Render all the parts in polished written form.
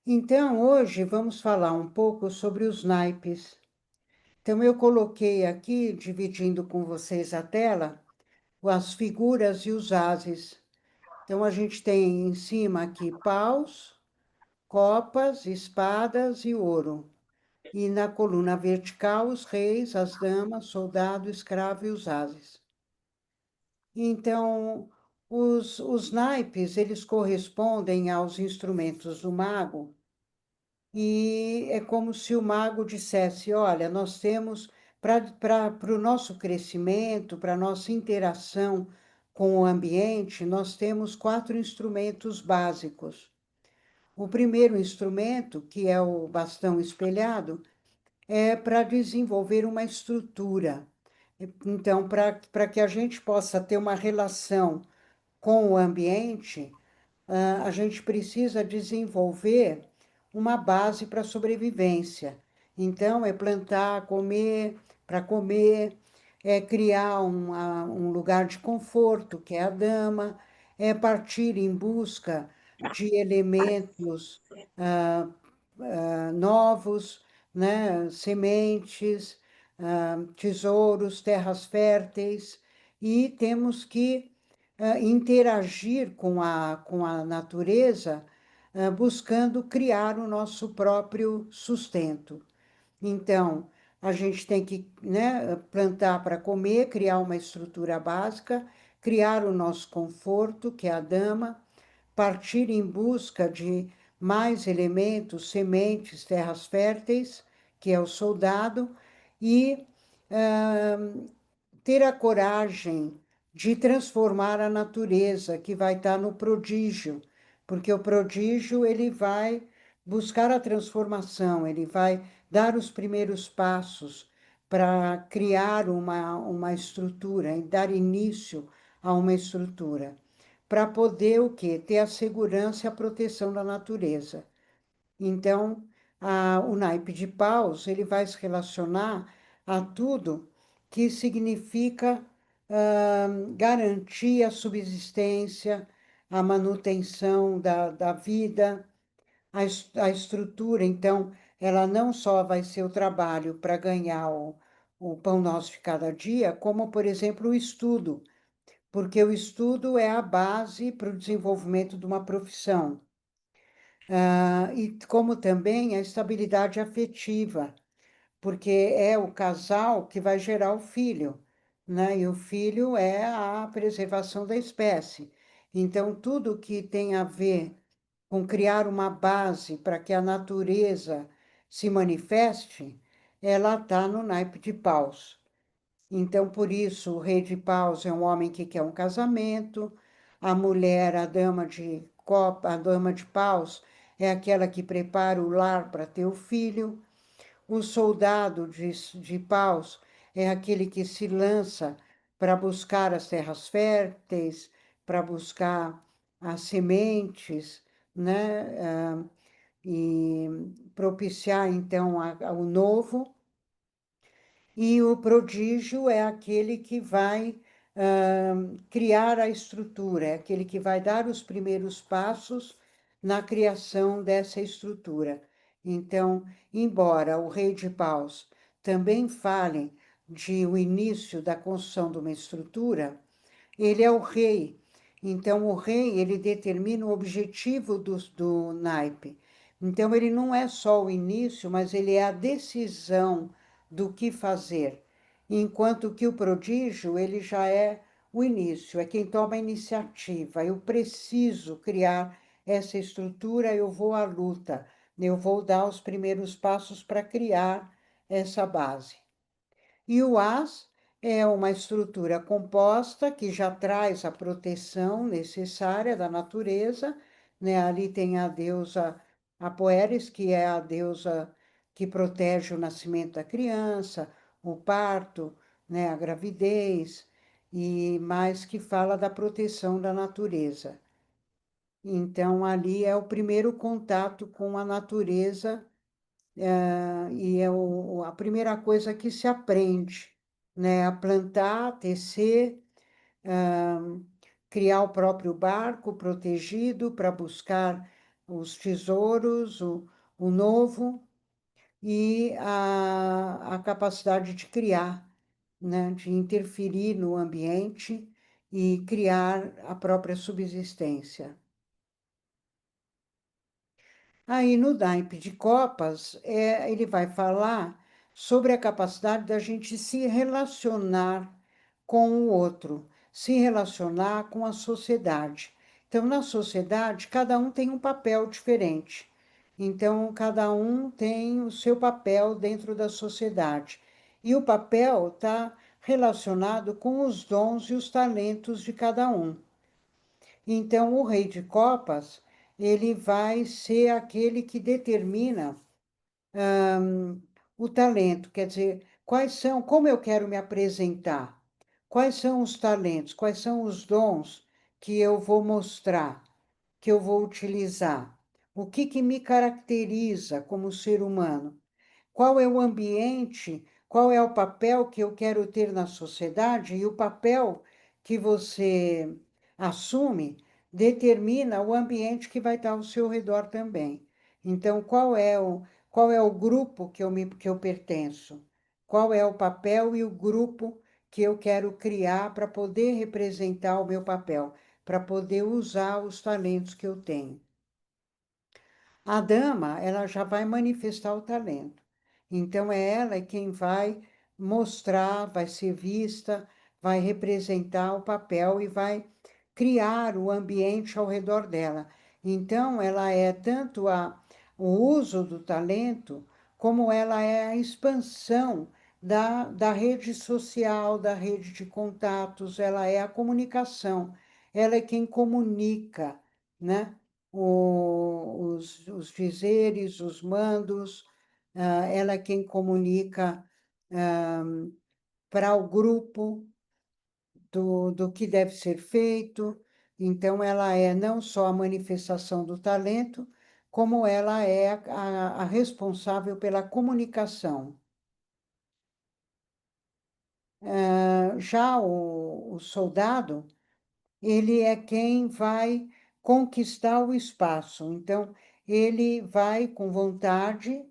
Então, hoje vamos falar um pouco sobre os naipes. Então, eu coloquei aqui, dividindo com vocês a tela, as figuras e os ases. Então, a gente tem em cima aqui paus, copas, espadas e ouro. E na coluna vertical, os reis, as damas, soldado, escravo e os ases. Então, os naipes, eles correspondem aos instrumentos do mago. E é como se o mago dissesse: olha, nós temos, para o nosso crescimento, para a nossa interação com o ambiente, nós temos 4 instrumentos básicos. O primeiro instrumento, que é o bastão espelhado, é para desenvolver uma estrutura. Então, para que a gente possa ter uma relação com o ambiente, a gente precisa desenvolver uma base para a sobrevivência. Então, é plantar, comer, para comer, é criar um lugar de conforto, que é a dama, é partir em busca de elementos novos, né? Sementes, tesouros, terras férteis, e temos que interagir com a natureza, buscando criar o nosso próprio sustento. Então, a gente tem que, né, plantar para comer, criar uma estrutura básica, criar o nosso conforto, que é a dama, partir em busca de mais elementos, sementes, terras férteis, que é o soldado, e ter a coragem de transformar a natureza, que vai estar no prodígio, porque o prodígio ele vai buscar a transformação, ele vai dar os primeiros passos para criar uma estrutura e dar início a uma estrutura, para poder o quê? Ter a segurança e a proteção da natureza. Então, o naipe de paus, ele vai se relacionar a tudo que significa garantir a subsistência, a manutenção da vida, a estrutura. Então, ela não só vai ser o trabalho para ganhar o pão nosso de cada dia, como, por exemplo, o estudo, porque o estudo é a base para o desenvolvimento de uma profissão. E como também a estabilidade afetiva, porque é o casal que vai gerar o filho, né? E o filho é a preservação da espécie. Então, tudo que tem a ver com criar uma base para que a natureza se manifeste, ela está no naipe de paus. Então, por isso, o rei de paus é um homem que quer um casamento, a mulher, a dama de copa, a dama de paus, é aquela que prepara o lar para ter o filho. O soldado de paus é aquele que se lança para buscar as terras férteis, para buscar as sementes, né? E propiciar, então, o novo. E o prodígio é aquele que vai criar a estrutura, é aquele que vai dar os primeiros passos na criação dessa estrutura. Então, embora o rei de paus também fale de o início da construção de uma estrutura, ele é o rei. Então, o rei, ele determina o objetivo do naipe. Então, ele não é só o início, mas ele é a decisão do que fazer. Enquanto que o prodígio, ele já é o início, é quem toma a iniciativa. Eu preciso criar essa estrutura, eu vou à luta, eu vou dar os primeiros passos para criar essa base. E o as é uma estrutura composta que já traz a proteção necessária da natureza, né? Ali tem a deusa Apoeres, que é a deusa que protege o nascimento da criança, o parto, né? A gravidez, e mais que fala da proteção da natureza. Então, ali é o primeiro contato com a natureza e é a primeira coisa que se aprende, né? A plantar, a tecer, criar o próprio barco protegido para buscar os tesouros, o novo e a capacidade de criar, né, de interferir no ambiente e criar a própria subsistência. Aí no naipe de copas, ele vai falar sobre a capacidade da gente se relacionar com o outro, se relacionar com a sociedade. Então, na sociedade, cada um tem um papel diferente. Então, cada um tem o seu papel dentro da sociedade. E o papel está relacionado com os dons e os talentos de cada um. Então, o rei de copas, ele vai ser aquele que determina o talento, quer dizer, quais são, como eu quero me apresentar, quais são os talentos, quais são os dons que eu vou mostrar, que eu vou utilizar, o que que me caracteriza como ser humano. Qual é o ambiente, qual é o papel que eu quero ter na sociedade e o papel que você assume determina o ambiente que vai estar ao seu redor também. Então, qual é o grupo que eu pertenço? Qual é o papel e o grupo que eu quero criar para poder representar o meu papel, para poder usar os talentos que eu tenho? A dama, ela já vai manifestar o talento. Então, é ela quem vai mostrar, vai ser vista, vai representar o papel e vai criar o ambiente ao redor dela. Então, ela é tanto o uso do talento, como ela é a expansão da rede social, da rede de contatos, ela é a comunicação, ela é quem comunica, né? Os dizeres, os mandos, ela é quem comunica para o grupo do que deve ser feito. Então, ela é não só a manifestação do talento, como ela é a responsável pela comunicação. Já o soldado, ele é quem vai conquistar o espaço. Então, ele vai com vontade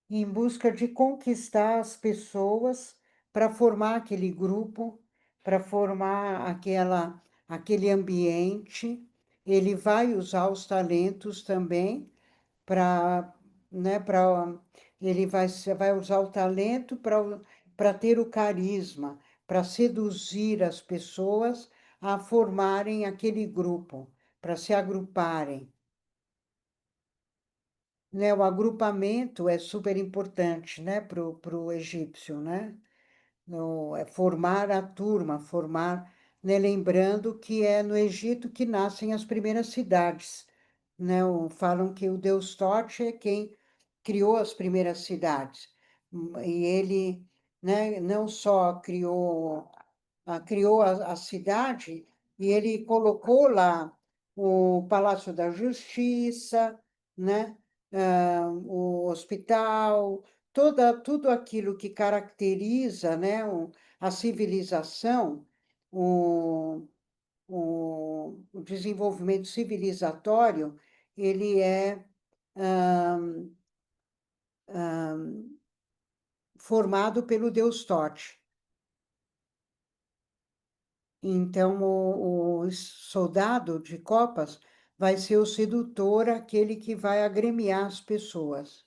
em busca de conquistar as pessoas para formar aquele grupo, para formar aquele ambiente. Ele vai usar os talentos também para, né, ele vai usar o talento para ter o carisma, para seduzir as pessoas a formarem aquele grupo, para se agruparem. Né, o agrupamento é super importante, né, pro egípcio, né? É formar a turma, formar, né, lembrando que é no Egito que nascem as primeiras cidades, né? Falam que o deus Tote é quem criou as primeiras cidades. E ele, né, não só criou a cidade e ele colocou lá o Palácio da Justiça, né? O hospital, tudo aquilo que caracteriza, né, a civilização, o, o desenvolvimento civilizatório, ele é formado pelo deus Tote. Então, o soldado de copas vai ser o sedutor, aquele que vai agremiar as pessoas.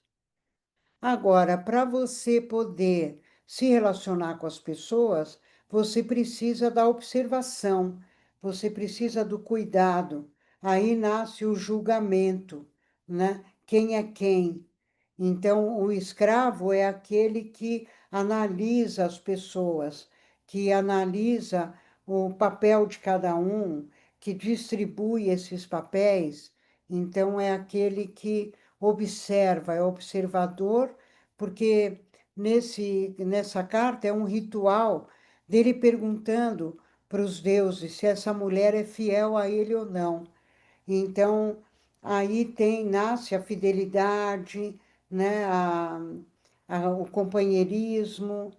Agora, para você poder se relacionar com as pessoas, você precisa da observação, você precisa do cuidado. Aí nasce o julgamento, né? Quem é quem? Então, o escravo é aquele que analisa as pessoas, que analisa o papel de cada um, que distribui esses papéis. Então, é aquele que observa, é observador, porque nessa carta é um ritual dele perguntando para os deuses se essa mulher é fiel a ele ou não. Então, aí nasce a fidelidade, né, o companheirismo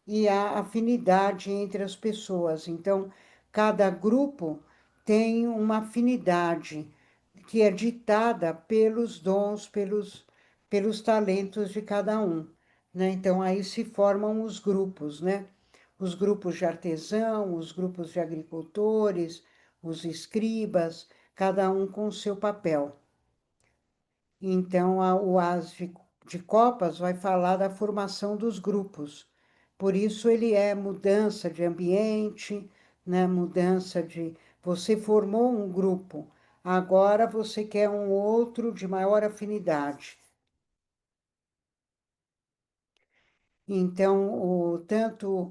e a afinidade entre as pessoas. Então, cada grupo tem uma afinidade que é ditada pelos dons, pelos talentos de cada um, né? Então aí se formam os grupos, né? Os grupos de artesão, os grupos de agricultores, os escribas, cada um com o seu papel. Então, o As de Copas vai falar da formação dos grupos. Por isso, ele é mudança de ambiente, né? Mudança de. Você formou um grupo, agora você quer um outro de maior afinidade. Então, tanto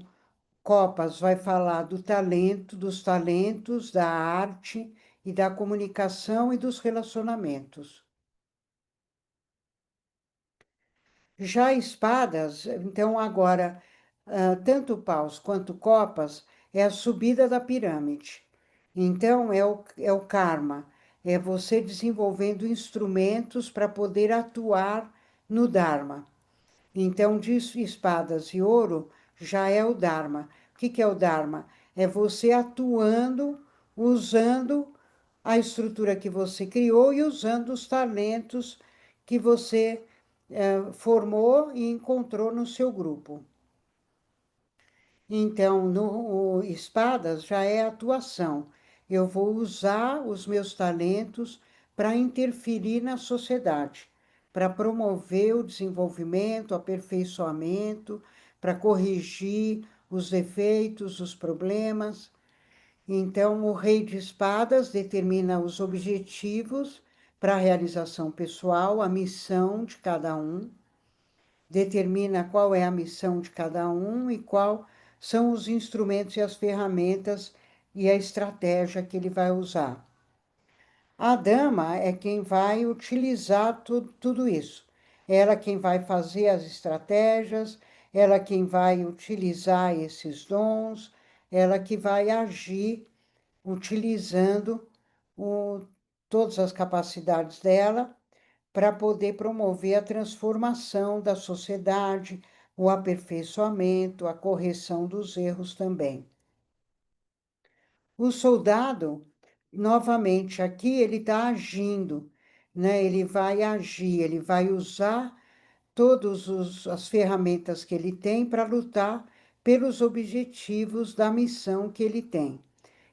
Copas vai falar do talento, dos talentos, da arte e da comunicação e dos relacionamentos. Já espadas, então agora, tanto paus quanto copas, é a subida da pirâmide. Então, é o karma, é você desenvolvendo instrumentos para poder atuar no Dharma. Então, de espadas e ouro já é o Dharma. O que é o Dharma? É você atuando, usando a estrutura que você criou e usando os talentos que você formou e encontrou no seu grupo. Então, no espadas já é atuação. Eu vou usar os meus talentos para interferir na sociedade, para promover o desenvolvimento, o aperfeiçoamento, para corrigir os defeitos, os problemas. Então, o rei de espadas determina os objetivos para a realização pessoal, a missão de cada um, determina qual é a missão de cada um e qual são os instrumentos e as ferramentas e a estratégia que ele vai usar. A dama é quem vai utilizar tudo isso. Ela quem vai fazer as estratégias, ela quem vai utilizar esses dons, ela que vai agir utilizando o, todas as capacidades dela para poder promover a transformação da sociedade, o aperfeiçoamento, a correção dos erros também. O soldado, novamente, aqui ele está agindo, né? Ele vai agir, ele vai usar todas as ferramentas que ele tem para lutar pelos objetivos da missão que ele tem.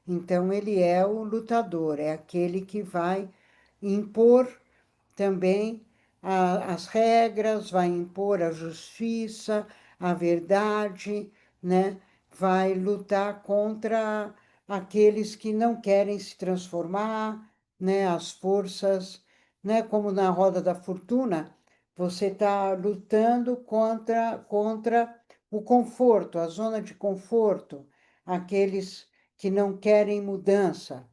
Então, ele é o lutador, é aquele que vai impor também as regras, vai impor a justiça, a verdade, né? Vai lutar contra aqueles que não querem se transformar, né? As forças, né? Como na roda da fortuna, você está lutando contra o conforto, a zona de conforto, aqueles que não querem mudança.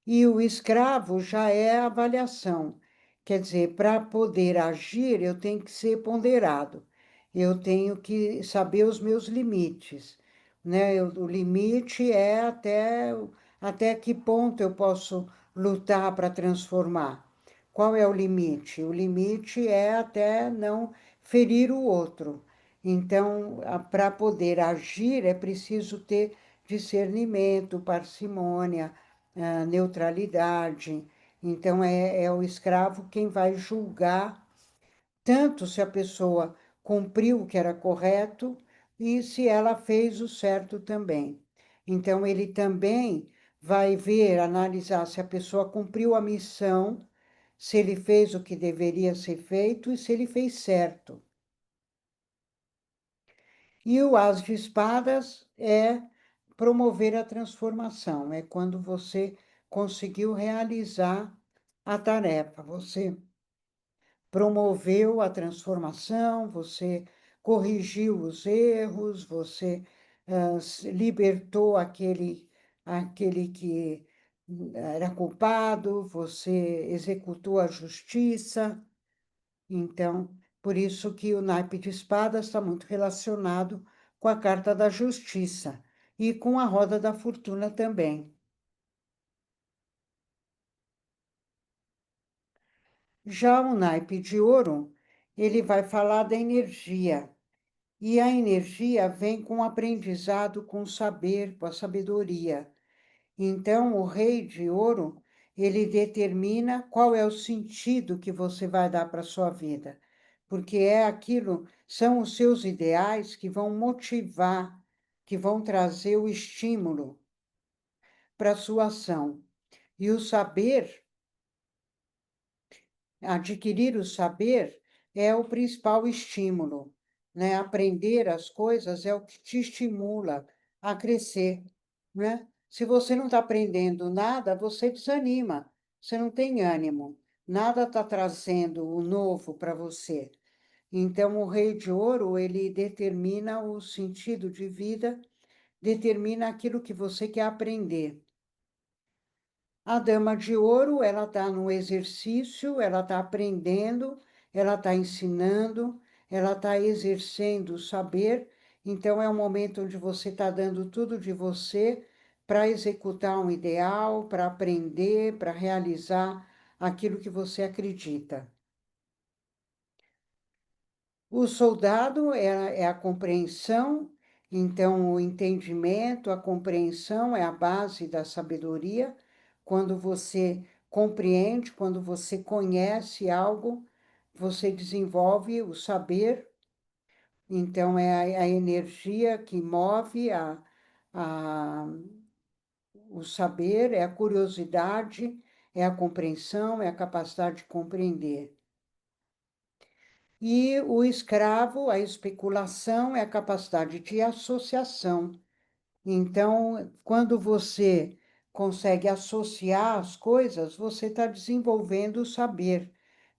E o escravo já é a avaliação. Quer dizer, para poder agir, eu tenho que ser ponderado. Eu tenho que saber os meus limites, né? O limite é até que ponto eu posso lutar para transformar. Qual é o limite? O limite é até não ferir o outro. Então, para poder agir, é preciso ter discernimento, parcimônia, neutralidade. Então, é o escravo quem vai julgar tanto se a pessoa cumpriu o que era correto e se ela fez o certo também. Então, ele também vai ver, analisar se a pessoa cumpriu a missão, se ele fez o que deveria ser feito e se ele fez certo. E o as de espadas é promover a transformação, é quando você conseguiu realizar a tarefa, você promoveu a transformação, você corrigiu os erros, você libertou aquele que era culpado, você executou a justiça. Então, por isso que o naipe de espadas está muito relacionado com a carta da justiça e com a roda da fortuna também. Já o naipe de ouro, ele vai falar da energia. E a energia vem com o aprendizado, com o saber, com a sabedoria. Então, o rei de ouro, ele determina qual é o sentido que você vai dar para a sua vida, porque é aquilo, são os seus ideais que vão motivar, que vão trazer o estímulo para a sua ação. E o saber, adquirir o saber, é o principal estímulo, né? Aprender as coisas é o que te estimula a crescer, né? Se você não está aprendendo nada, você desanima, você não tem ânimo, nada está trazendo o novo para você. Então, o rei de ouro, ele determina o sentido de vida, determina aquilo que você quer aprender. A dama de ouro, ela está no exercício, ela está aprendendo, ela está ensinando, ela está exercendo o saber. Então, é um momento onde você está dando tudo de você para executar um ideal, para aprender, para realizar aquilo que você acredita. O soldado é a compreensão, então o entendimento, a compreensão é a base da sabedoria. Quando você compreende, quando você conhece algo, você desenvolve o saber, então é a energia que move a, o saber, é a curiosidade, é a compreensão, é a capacidade de compreender. E o escravo, a especulação, é a capacidade de associação. Então, quando você consegue associar as coisas, você está desenvolvendo o saber.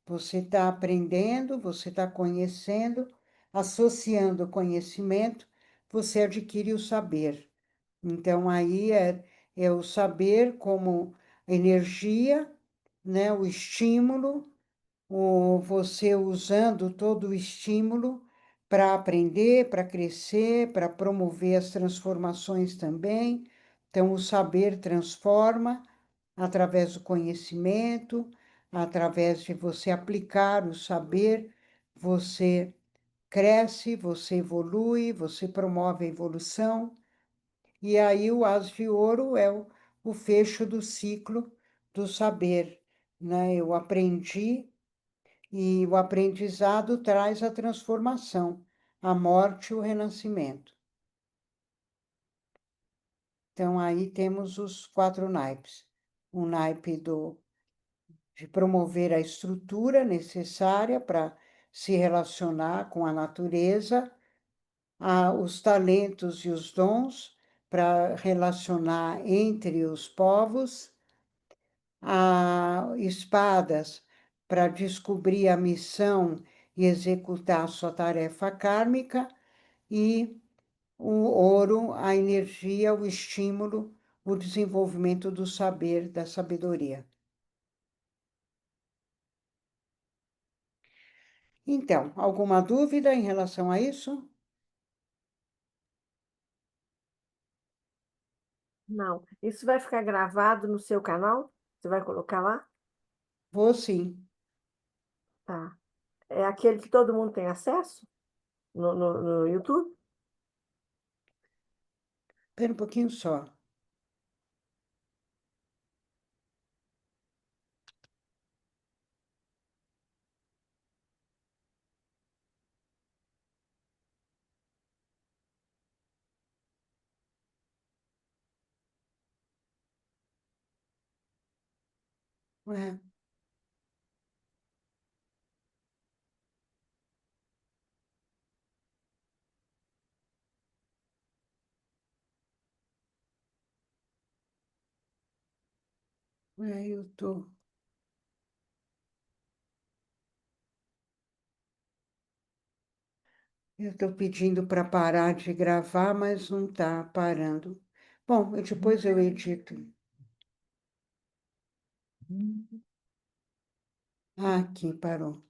Você está aprendendo, você está conhecendo, associando o conhecimento, você adquire o saber. Então, aí é o saber como energia, né, o estímulo, você usando todo o estímulo para aprender, para crescer, para promover as transformações também. Então, o saber transforma através do conhecimento, através de você aplicar o saber, você cresce, você evolui, você promove a evolução. E aí o as de ouro é o fecho do ciclo do saber, né? Eu aprendi e o aprendizado traz a transformação, a morte e o renascimento. Então, aí temos os 4 naipes. O naipe de promover a estrutura necessária para se relacionar com a natureza, os talentos e os dons para relacionar entre os povos, espadas para descobrir a missão e executar sua tarefa kármica, e o ouro, a energia, o estímulo, o desenvolvimento do saber, da sabedoria. Então, alguma dúvida em relação a isso? Não. Isso vai ficar gravado no seu canal? Você vai colocar lá? Vou sim. Tá. É aquele que todo mundo tem acesso no YouTube? Espera um pouquinho só. É, eu tô pedindo para parar de gravar, mas não está parando. Bom, depois eu edito. Ah, aqui, parou.